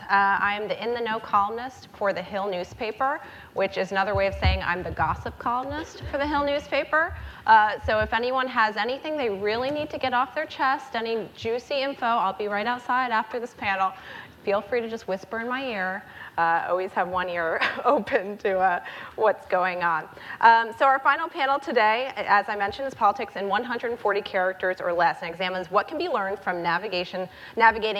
I'm the In the Know columnist for the Hill newspaper, which is another way of saying I'm the gossip columnist for the Hill newspaper. So if anyone has anything they really need to get off their chest, any juicy info, I'll be right outside after this panel. Feel free to just whisper in my ear. Always have one ear open to what's going on. So our final panel today, as I mentioned, is Politics in 140 Characters or Less, and examines what can be learned from navigating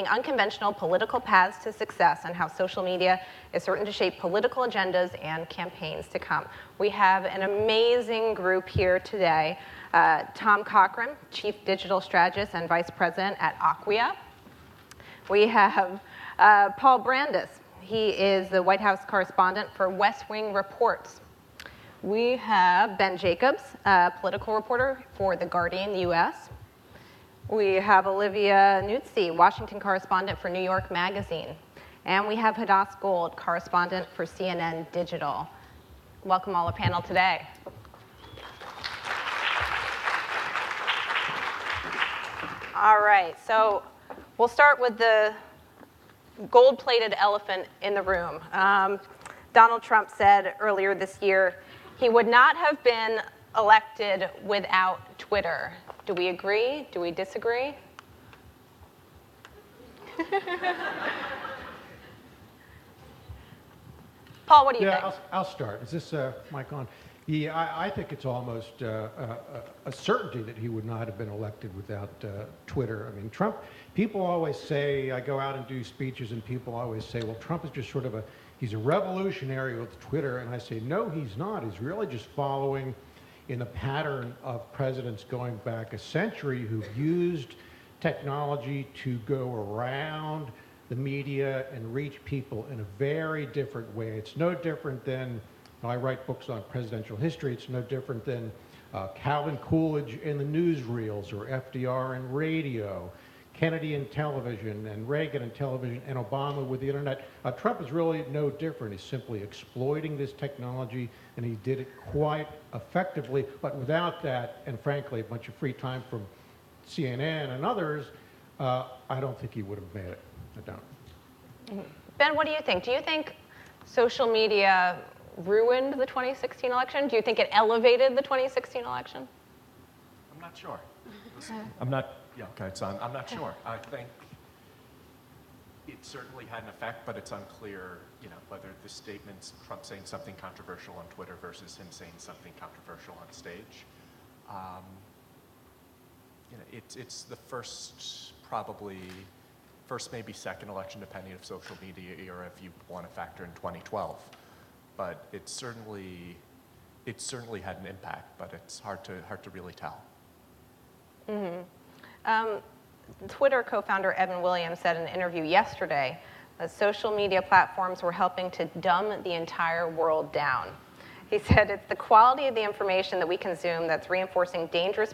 unconventional political paths to success and how social media is certain to shape political agendas and campaigns to come. We have an amazing group here today. Tom Cochran, Chief Digital Strategist and Vice President at Acquia. We have Paul Brandus. He is the White House correspondent for West Wing Reports. We have Ben Jacobs, political reporter for The Guardian, the US. We have Olivia Nuzzi, Washington correspondent for New York Magazine. And we have Hadas Gold, correspondent for CNN Digital. Welcome all to the panel today. All right, so we'll start with the gold-plated elephant in the room. Donald Trump said earlier this year he would not have been elected without Twitter. Do we agree? Do we disagree? Paul, what do you think? I'll start. Is this mic on? Yeah, I think it's almost a certainty that he would not have been elected without Twitter. I mean, Trump, people always say, I go out and do speeches and people always say, well, Trump is just sort of he's a revolutionary with Twitter. And I say, no, he's not. He's really just following in the pattern of presidents going back a century who've used technology to go around the media and reach people in a very different way. It's no different than, I write books on presidential history. It's no different than Calvin Coolidge in the newsreels, or FDR in radio, Kennedy in television, and Reagan in television, and Obama with the internet. Trump is really no different. He's simply exploiting this technology, and he did it quite effectively. But without that, and frankly, a bunch of free time from CNN and others, I don't think he would have made it. I don't. Ben, what do you think? Do you think social media ruined the 2016 election? Do you think it elevated the 2016 election? I'm not sure. I'm not, yeah, okay, it's on. I'm not sure. I think it certainly had an effect, but it's unclear, whether the statements, Trump saying something controversial on Twitter versus him saying something controversial on stage. It's the first, maybe second election, depending if social media or if you want to factor in 2012. But it certainly had an impact, but it's hard to really tell. Mm-hmm. Twitter co-founder Evan Williams said in an interview yesterday that social media platforms were helping to dumb the entire world down. He said it's the quality of the information that we consume that's reinforcing dangerous